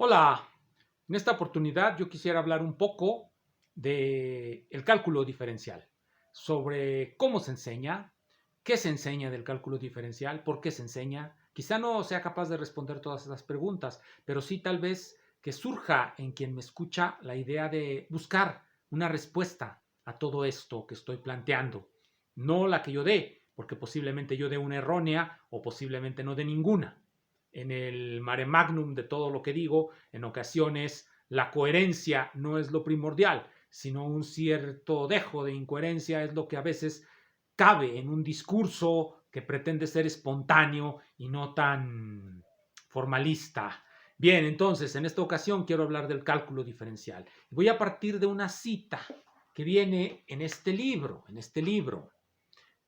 Hola, en esta oportunidad yo quisiera hablar un poco de el cálculo diferencial, sobre cómo se enseña, qué se enseña del cálculo diferencial, por qué se enseña. Quizá no sea capaz de responder todas esas preguntas, pero sí tal vez que surja en quien me escucha la idea de buscar una respuesta a todo esto que estoy planteando. No la que yo dé, porque posiblemente yo dé una errónea o posiblemente no dé ninguna. En el mare magnum de todo lo que digo, en ocasiones la coherencia no es lo primordial, sino un cierto dejo de incoherencia es lo que a veces cabe en un discurso que pretende ser espontáneo y no tan formalista. Bien, entonces en esta ocasión quiero hablar del cálculo diferencial. Voy a partir de una cita que viene en este libro,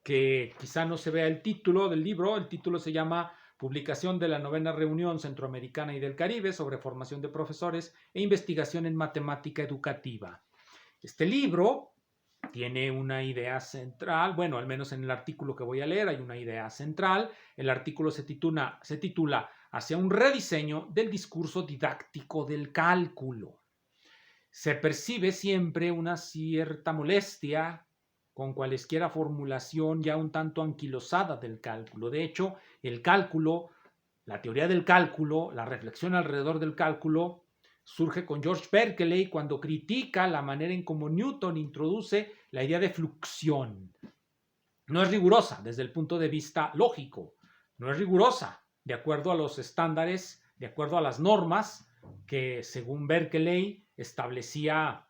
que quizá no se vea el título del libro. El título se llama Publicación de la novena reunión centroamericana y del Caribe sobre formación de profesores e investigación en matemática educativa. Este libro tiene una idea central, bueno, al menos en el artículo que voy a leer hay una idea central. El artículo se titula Hacia un rediseño del discurso didáctico del cálculo. Se percibe siempre una cierta molestia con cualesquiera formulación ya un tanto anquilosada del cálculo. De hecho, el cálculo, la teoría del cálculo, la reflexión alrededor del cálculo, surge con George Berkeley cuando critica la manera en cómo Newton introduce la idea de fluxión. No es rigurosa desde el punto de vista lógico, no es rigurosa de acuerdo a los estándares, de acuerdo a las normas que según Berkeley establecía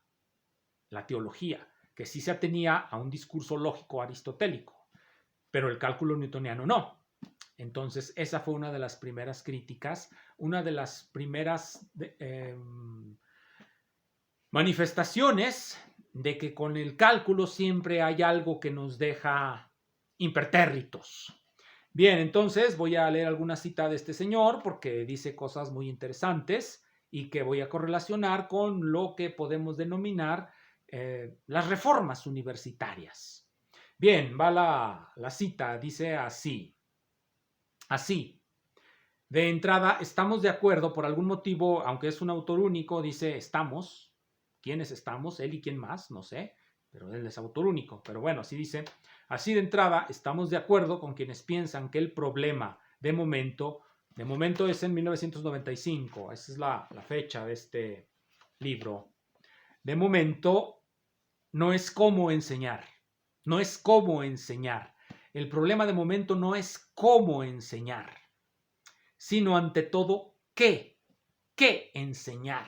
la teología, que sí se atenía a un discurso lógico aristotélico, pero el cálculo newtoniano no. Entonces, esa fue una de las primeras críticas, una de las primeras manifestaciones de que con el cálculo siempre hay algo que nos deja impertérritos. Bien, entonces voy a leer alguna cita de este señor porque dice cosas muy interesantes y que voy a correlacionar con lo que podemos denominar las reformas universitarias. Bien, va la cita, dice así. De entrada, estamos de acuerdo por algún motivo, aunque es un autor único, dice estamos. ¿Quiénes estamos? Él y quién más, no sé, pero él es autor único. Pero bueno, así dice. Así de entrada, estamos de acuerdo con quienes piensan que el problema de momento es en 1995, esa es la fecha de este libro. De momento, no es cómo enseñar, no es cómo enseñar. El problema de momento no es cómo enseñar, sino ante todo qué enseñar.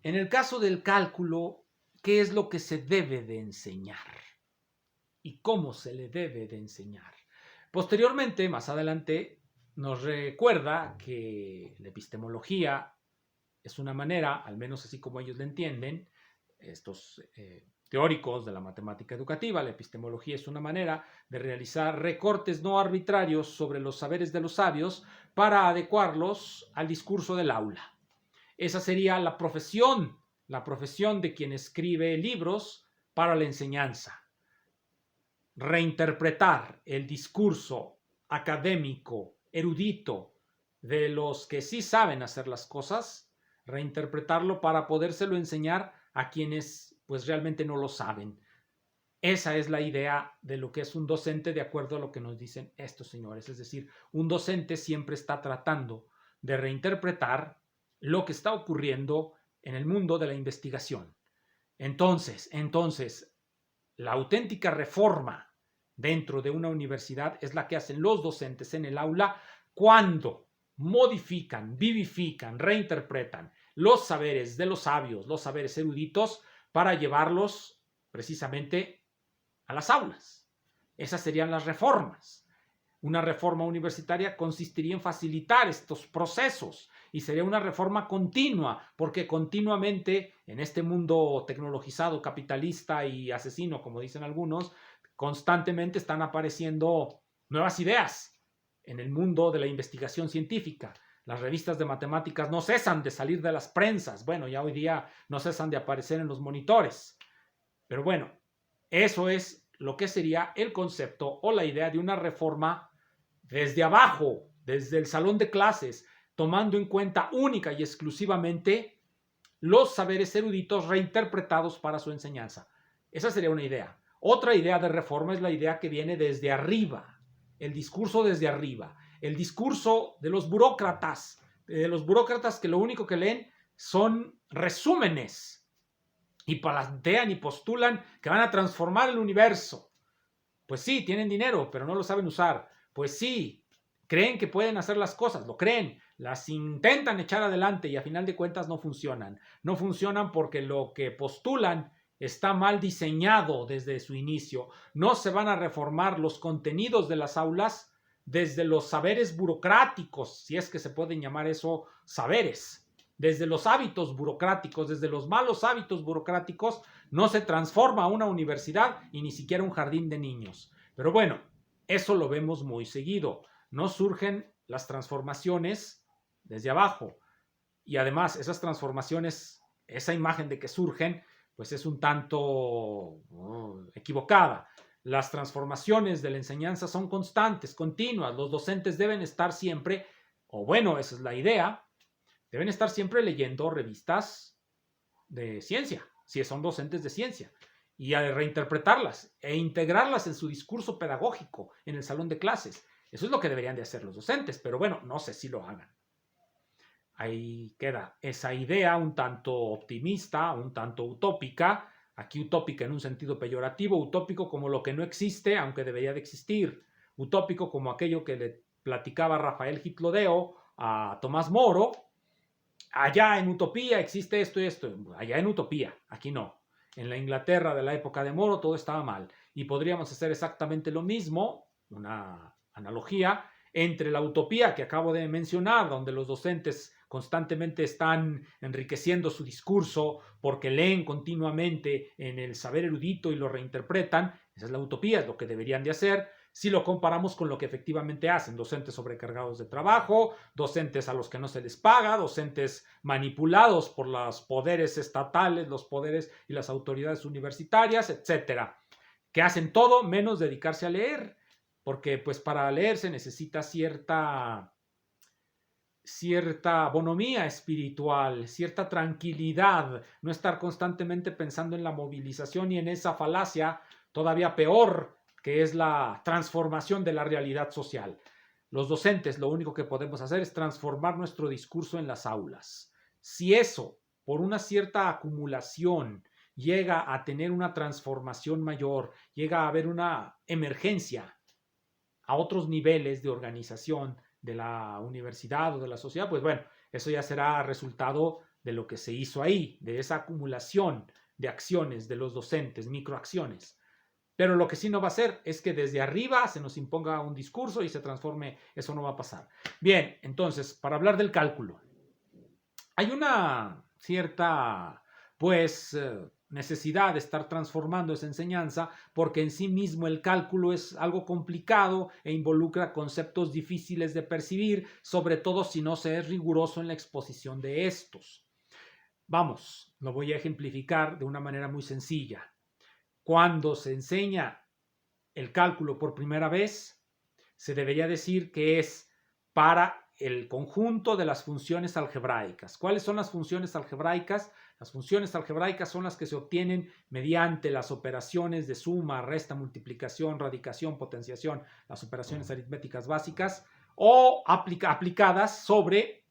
En el caso del cálculo, ¿qué es lo que se debe de enseñar? ¿Y cómo se le debe de enseñar? Posteriormente, más adelante, nos recuerda que la epistemología es una manera, al menos así como ellos la entienden, estos teóricos de la matemática educativa, la epistemología es una manera de realizar recortes no arbitrarios sobre los saberes de los sabios para adecuarlos al discurso del aula. Esa sería la profesión de quien escribe libros para la enseñanza. Reinterpretar el discurso académico, erudito, de los que sí saben hacer las cosas, reinterpretarlo para podérselo enseñar a quienes pues realmente no lo saben. Esa es la idea de lo que es un docente de acuerdo a lo que nos dicen estos señores. Es decir, un docente siempre está tratando de reinterpretar lo que está ocurriendo en el mundo de la investigación. Entonces, la auténtica reforma dentro de una universidad es la que hacen los docentes en el aula cuando modifican, vivifican, reinterpretan los saberes de los sabios, los saberes eruditos, para llevarlos precisamente a las aulas. Esas serían las reformas. Una reforma universitaria consistiría en facilitar estos procesos y sería una reforma continua, porque continuamente en este mundo tecnologizado, capitalista y asesino, como dicen algunos, constantemente están apareciendo nuevas ideas en el mundo de la investigación científica. Las revistas de matemáticas no cesan de salir de las prensas. Bueno, ya hoy día no cesan de aparecer en los monitores. Pero bueno, eso es lo que sería el concepto o la idea de una reforma desde abajo, desde el salón de clases, tomando en cuenta única y exclusivamente los saberes eruditos reinterpretados para su enseñanza. Esa sería una idea. Otra idea de reforma es la idea que viene desde arriba, el discurso desde arriba, el discurso de los burócratas que lo único que leen son resúmenes y plantean y postulan que van a transformar el universo. Pues sí, tienen dinero, pero no lo saben usar. Pues sí, creen que pueden hacer las cosas, lo creen, las intentan echar adelante y a final de cuentas no funcionan. No funcionan porque lo que postulan está mal diseñado desde su inicio. No se van a reformar los contenidos de las aulas desde los saberes burocráticos, si es que se pueden llamar eso saberes. Desde los hábitos burocráticos, desde los malos hábitos burocráticos, no se transforma una universidad y ni siquiera un jardín de niños. Pero bueno, eso lo vemos muy seguido. No surgen las transformaciones desde abajo. Y además, esas transformaciones, esa imagen de que surgen, pues es un tanto equivocada. Las transformaciones de la enseñanza son constantes, continuas. Los docentes deben estar siempre, o bueno, esa es la idea, deben estar siempre leyendo revistas de ciencia, si son docentes de ciencia, y a reinterpretarlas e integrarlas en su discurso pedagógico en el salón de clases. Eso es lo que deberían de hacer los docentes, pero bueno, no sé si lo hagan. Ahí queda esa idea un tanto optimista, un tanto utópica, aquí utópica en un sentido peyorativo, utópico como lo que no existe, aunque debería de existir, utópico como aquello que le platicaba Rafael Gitlodeo a Tomás Moro. Allá en Utopía existe esto y esto, allá en Utopía, aquí no. En la Inglaterra de la época de Moro todo estaba mal y podríamos hacer exactamente lo mismo, una analogía, entre la utopía que acabo de mencionar, donde los docentes constantemente están enriqueciendo su discurso porque leen continuamente en el saber erudito y lo reinterpretan, esa es la utopía, es lo que deberían de hacer, si lo comparamos con lo que efectivamente hacen, docentes sobrecargados de trabajo, docentes a los que no se les paga, docentes manipulados por los poderes estatales, los poderes y las autoridades universitarias, etcétera, que hacen todo menos dedicarse a leer, porque pues para leer se necesita cierta bonomía espiritual, cierta tranquilidad, no estar constantemente pensando en la movilización y en esa falacia todavía peor que es la transformación de la realidad social. Los docentes lo único que podemos hacer es transformar nuestro discurso en las aulas. Si eso, por una cierta acumulación, llega a tener una transformación mayor, llega a haber una emergencia a otros niveles de organización de la universidad o de la sociedad, pues bueno, eso ya será resultado de lo que se hizo ahí, de esa acumulación de acciones de los docentes, microacciones. Pero lo que sí no va a ser es que desde arriba se nos imponga un discurso y se transforme, eso no va a pasar. Bien, entonces, para hablar del cálculo, hay una cierta, pues, necesidad de estar transformando esa enseñanza porque en sí mismo el cálculo es algo complicado e involucra conceptos difíciles de percibir, sobre todo si no se es riguroso en la exposición de estos. Vamos, lo voy a ejemplificar de una manera muy sencilla. Cuando se enseña el cálculo por primera vez, se debería decir que es para el conjunto de las funciones algebraicas. ¿Cuáles son las funciones algebraicas? Las funciones algebraicas son las que se obtienen mediante las operaciones de suma, resta, multiplicación, radicación, potenciación, las operaciones aritméticas básicas, o aplicadas sobre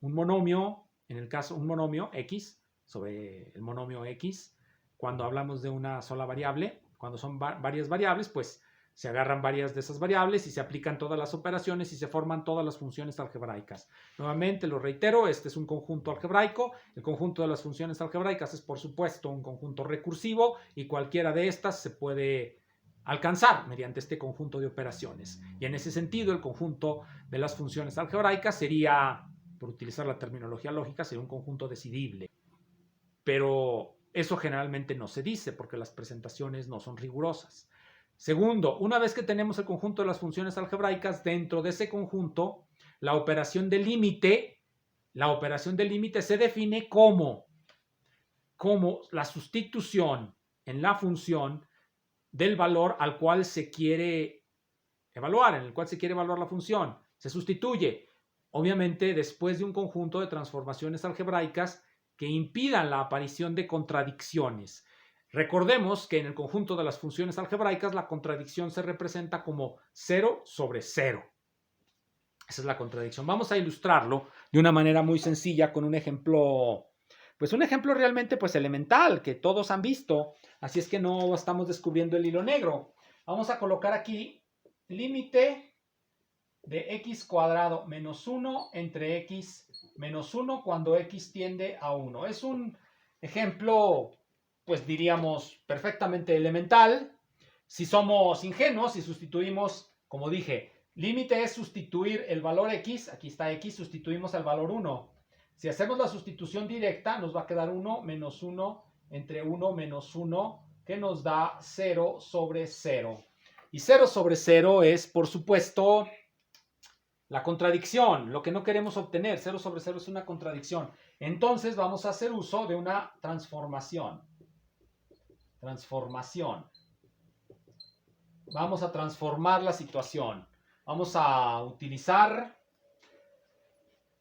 un monomio, en el caso un monomio x, sobre el monomio x, cuando hablamos de una sola variable, cuando son varias variables, pues se agarran varias de esas variables y se aplican todas las operaciones y se forman todas las funciones algebraicas. Nuevamente, lo reitero, este es un conjunto algebraico. El conjunto de las funciones algebraicas es, por supuesto, un conjunto recursivo y cualquiera de estas se puede alcanzar mediante este conjunto de operaciones. Y en ese sentido, el conjunto de las funciones algebraicas sería, por utilizar la terminología lógica, sería un conjunto decidible. Pero eso generalmente no se dice porque las presentaciones no son rigurosas. Segundo, una vez que tenemos el conjunto de las funciones algebraicas, dentro de ese conjunto, la operación de límite se define como la sustitución en la función del valor al cual se quiere evaluar, en el cual se quiere evaluar la función. Se sustituye obviamente después de un conjunto de transformaciones algebraicas que impidan la aparición de contradicciones. Recordemos que en el conjunto de las funciones algebraicas la contradicción se representa como 0 sobre 0. Esa es la contradicción. Vamos a ilustrarlo de una manera muy sencilla con un ejemplo, pues un ejemplo realmente pues elemental que todos han visto. Así es que no estamos descubriendo el hilo negro. Vamos a colocar aquí límite de x cuadrado menos 1 entre x menos 1 cuando x tiende a 1. Es un ejemplo, pues diríamos, perfectamente elemental. Si somos ingenuos y sustituimos, como dije, límite es sustituir el valor x, aquí está x, sustituimos el valor 1. Si hacemos la sustitución directa, nos va a quedar 1 menos 1 entre 1 menos 1, que nos da 0 sobre 0. Y 0 sobre 0 es, por supuesto, la contradicción, lo que no queremos obtener. 0 sobre 0 es una contradicción. Entonces vamos a hacer uso de una transformación. Vamos a transformar la situación. Vamos a utilizar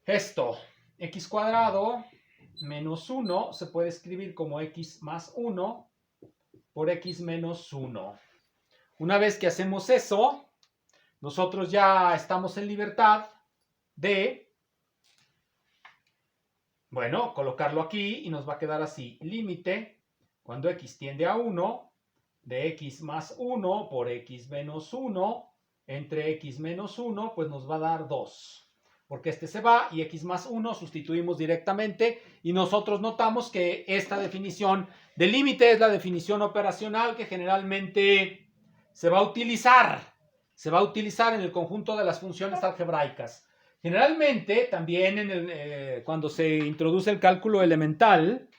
esto. X cuadrado menos 1 se puede escribir como x más 1 por x menos 1. Una vez que hacemos eso, nosotros ya estamos en libertad de, bueno, colocarlo aquí y nos va a quedar así. Límite, cuando x tiende a 1, de x más 1 por x menos 1 entre x menos 1, pues nos va a dar 2. Porque este se va y x más 1 sustituimos directamente y nosotros notamos que esta definición de límite es la definición operacional que generalmente se va a utilizar en el conjunto de las funciones algebraicas. Generalmente también cuando se introduce el cálculo elemental,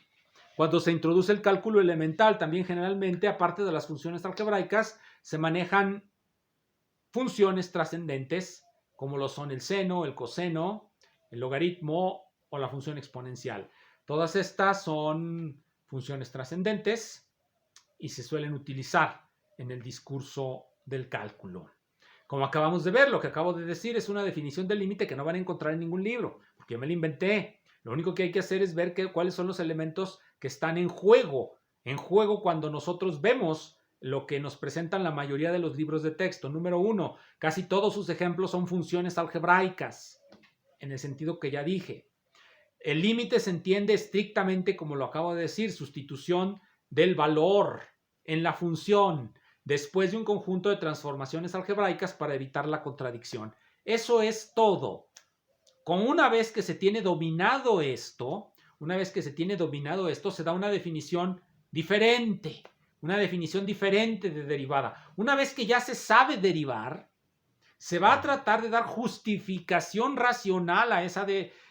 también generalmente, aparte de las funciones algebraicas, se manejan funciones trascendentes, como lo son el seno, el coseno, el logaritmo o la función exponencial. Todas estas son funciones trascendentes y se suelen utilizar en el discurso del cálculo. Como acabamos de ver, lo que acabo de decir es una definición del límite que no van a encontrar en ningún libro, porque yo me la inventé. Lo único que hay que hacer es ver cuáles son los elementos que están en juego cuando nosotros vemos lo que nos presentan la mayoría de los libros de texto. Número 1, casi todos sus ejemplos son funciones algebraicas, en el sentido que ya dije. El límite se entiende estrictamente, como lo acabo de decir, sustitución del valor en la función después de un conjunto de transformaciones algebraicas para evitar la contradicción. Eso es todo. Una vez que se tiene dominado esto, se da una definición diferente de derivada. Una vez que ya se sabe derivar, se va a tratar de dar justificación racional a esa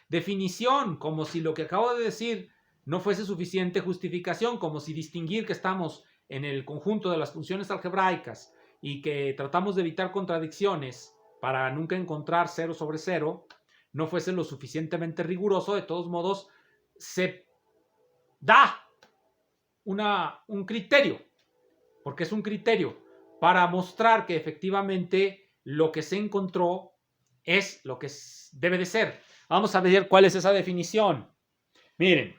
definición, como si lo que acabo de decir no fuese suficiente justificación, como si distinguir que estamos en el conjunto de las funciones algebraicas y que tratamos de evitar contradicciones para nunca encontrar 0 sobre 0, no fuese lo suficientemente riguroso. De todos modos, se da un criterio, porque es un criterio para mostrar que efectivamente lo que se encontró es lo que debe de ser. Vamos a ver cuál es esa definición. Miren,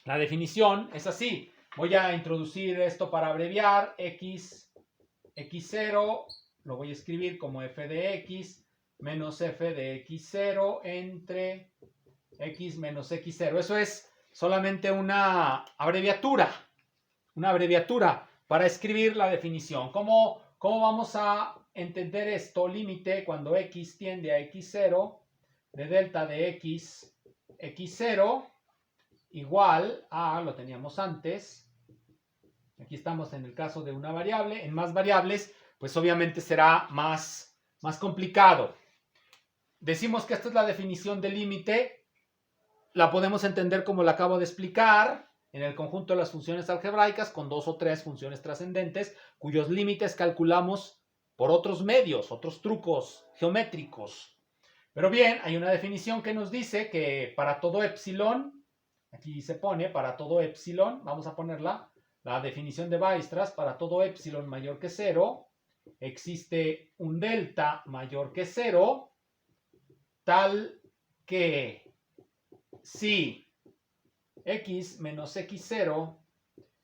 la definición es así. Voy a introducir esto para abreviar. x0 lo voy a escribir como f de x menos f de x0 entre x menos x0. Eso es solamente una abreviatura para escribir la definición. ¿Cómo vamos a entender esto? Límite cuando x tiende a x0 de delta de x, x0 igual a, lo teníamos antes, aquí estamos en el caso de una variable. En más variables, pues obviamente será más complicado. Decimos que esta es la definición de límite. La podemos entender como la acabo de explicar, en el conjunto de las funciones algebraicas con 2 o 3 funciones trascendentes, cuyos límites calculamos por otros medios, otros trucos geométricos. Pero bien, hay una definición que nos dice que para todo epsilon, aquí se pone para todo epsilon, vamos a ponerla, la definición de Weierstrass, para todo epsilon mayor que 0, existe un delta mayor que 0, tal que si x menos x0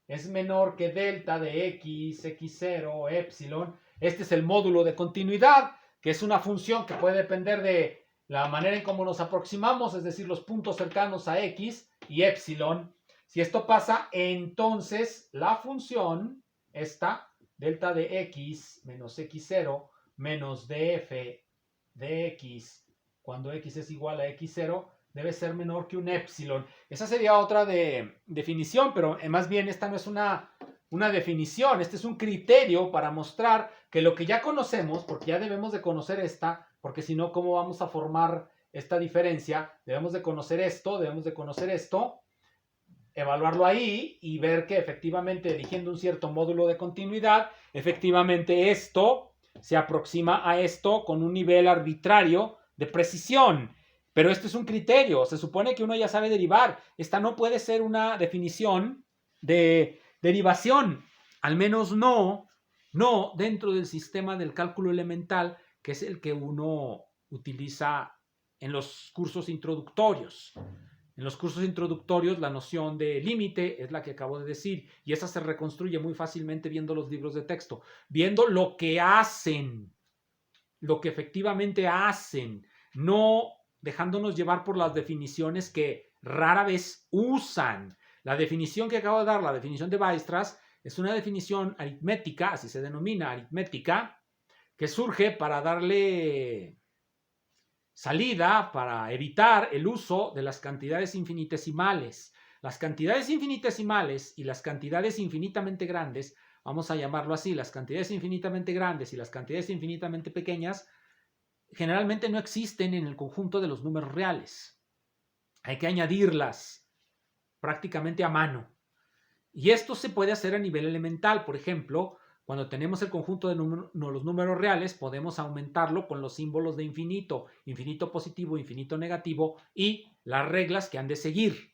es menor que delta de x, x0, epsilon, este es el módulo de continuidad, que es una función que puede depender de la manera en cómo nos aproximamos, es decir, los puntos cercanos a x y epsilon. Si esto pasa, entonces la función, esta, delta de x menos x0 menos df de x, cuando x es igual a x0, debe ser menor que un epsilon. Esa sería otra definición, pero más bien esta no es una definición, este es un criterio para mostrar que lo que ya conocemos, porque ya debemos de conocer esta, porque si no, ¿cómo vamos a formar esta diferencia? Debemos de conocer esto, evaluarlo ahí y ver que efectivamente eligiendo un cierto módulo de continuidad, efectivamente esto se aproxima a esto con un nivel arbitrario de precisión. Pero esto es un criterio, se supone que uno ya sabe derivar. Esta no puede ser una definición de derivación, al menos no dentro del sistema del cálculo elemental, que es el que uno utiliza en los cursos introductorios. En los cursos introductorios la noción de límite es la que acabo de decir y esa se reconstruye muy fácilmente viendo los libros de texto, viendo lo que hacen, lo que efectivamente hacen, no dejándonos llevar por las definiciones que rara vez usan. La definición que acabo de dar, la definición de Weierstrass, es una definición aritmética, así se denomina aritmética, que surge para darle salida, para evitar el uso de las cantidades infinitesimales. Las cantidades infinitesimales y las cantidades infinitamente grandes, vamos a llamarlo así, las cantidades infinitamente grandes y las cantidades infinitamente pequeñas, generalmente no existen en el conjunto de los números reales. Hay que añadirlas prácticamente a mano. Y esto se puede hacer a nivel elemental. Por ejemplo, cuando tenemos el conjunto de los números reales, podemos aumentarlo con los símbolos de infinito, infinito positivo, infinito negativo y las reglas que han de seguir.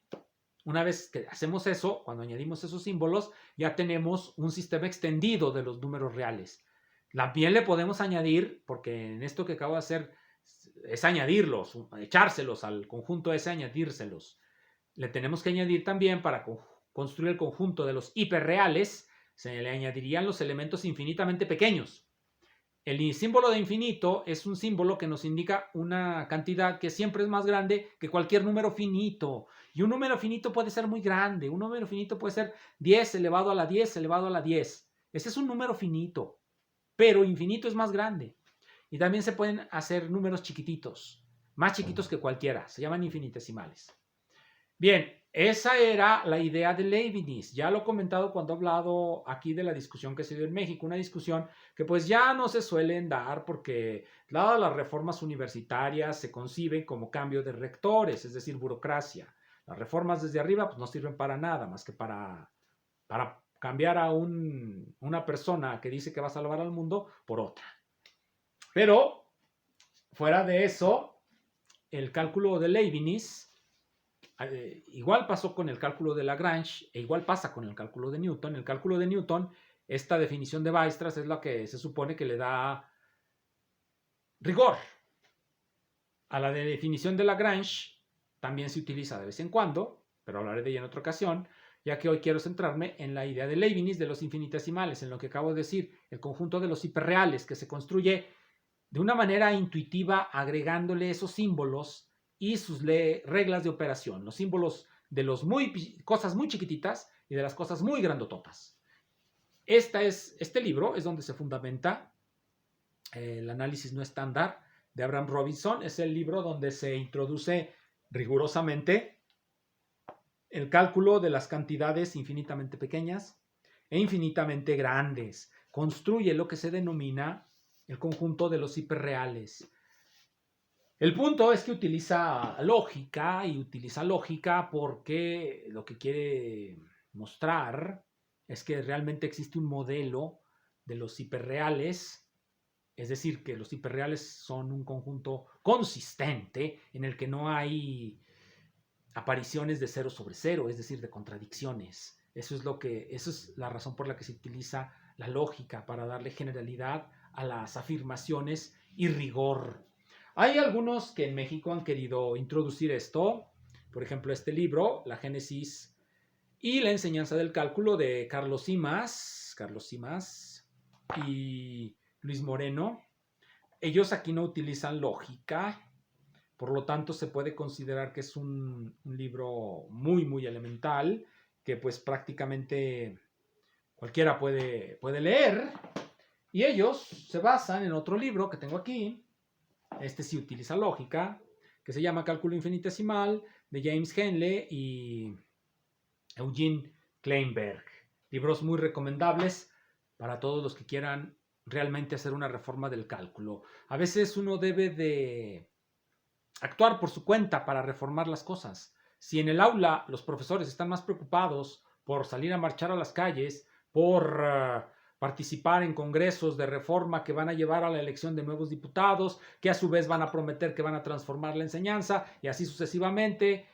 Una vez que hacemos eso, cuando añadimos esos símbolos, ya tenemos un sistema extendido de los números reales. También le podemos añadir, porque en esto que acabo de hacer es añadirlos, echárselos al conjunto ese, añadírselos. Le tenemos que añadir también para construir el conjunto de los hiperreales, se le añadirían los elementos infinitamente pequeños. El símbolo de infinito es un símbolo que nos indica una cantidad que siempre es más grande que cualquier número finito. Y un número finito puede ser muy grande. Un número finito puede ser 10 elevado a la 10 elevado a la 10. Ese es un número finito, pero infinito es más grande. Y también se pueden hacer números chiquititos, más chiquitos que cualquiera. Se llaman infinitesimales. Bien, esa era la idea de Leibniz. Ya lo he comentado cuando he hablado aquí de la discusión que se dio en México, una discusión que pues ya no se suelen dar porque dadas las reformas universitarias se conciben como cambio de rectores, es decir, burocracia. Las reformas desde arriba pues no sirven para nada más que para cambiar a una persona que dice que va a salvar al mundo por otra. Pero fuera de eso, el cálculo de Leibniz igual pasó con el cálculo de Lagrange e igual pasa con el cálculo de Newton. El cálculo de Newton, esta definición de Weierstrass es la que se supone que le da rigor. A la definición de Lagrange también se utiliza de vez en cuando, pero hablaré de ella en otra ocasión, ya que hoy quiero centrarme en la idea de Leibniz de los infinitesimales, en lo que acabo de decir, el conjunto de los hiperreales que se construye de una manera intuitiva agregándole esos símbolos y sus reglas de operación, los símbolos de las cosas muy chiquititas y de las cosas muy grandototas. Este libro es donde se fundamenta el análisis no estándar de Abraham Robinson. Es el libro donde se introduce rigurosamente el cálculo de las cantidades infinitamente pequeñas e infinitamente grandes. Construye lo que se denomina el conjunto de los hiperreales. El punto es que utiliza lógica porque lo que quiere mostrar es que realmente existe un modelo de los hiperreales, es decir, que los hiperreales son un conjunto consistente en el que no hay apariciones de cero sobre cero, es decir, de contradicciones. Eso es la razón por la que se utiliza la lógica para darle generalidad a las afirmaciones y rigor. Hay algunos que en México han querido introducir esto, por ejemplo, este libro, La Génesis y la enseñanza del cálculo de Carlos Simas y Luis Moreno. Ellos aquí no utilizan lógica, por lo tanto se puede considerar que es un libro muy, muy elemental, que pues prácticamente cualquiera puede leer. Y ellos se basan en otro libro que tengo aquí, este sí utiliza lógica, que se llama Cálculo Infinitesimal, de James Henle y Eugene Kleinberg. Libros muy recomendables para todos los que quieran realmente hacer una reforma del cálculo. A veces uno debe de actuar por su cuenta para reformar las cosas. Si en el aula los profesores están más preocupados por salir a marchar a las calles, por participar en congresos de reforma que van a llevar a la elección de nuevos diputados, que a su vez van a prometer que van a transformar la enseñanza y así sucesivamente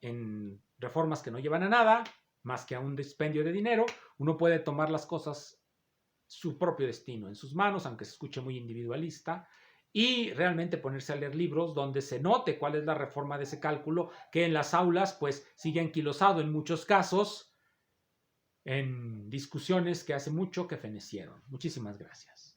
en reformas que no llevan a nada, más que a un dispendio de dinero, uno puede tomar las cosas, su propio destino en sus manos, aunque se escuche muy individualista, y realmente ponerse a leer libros donde se note cuál es la reforma de ese cálculo, que en las aulas pues sigue anquilosado en muchos casos en discusiones que hace mucho que fenecieron. Muchísimas gracias.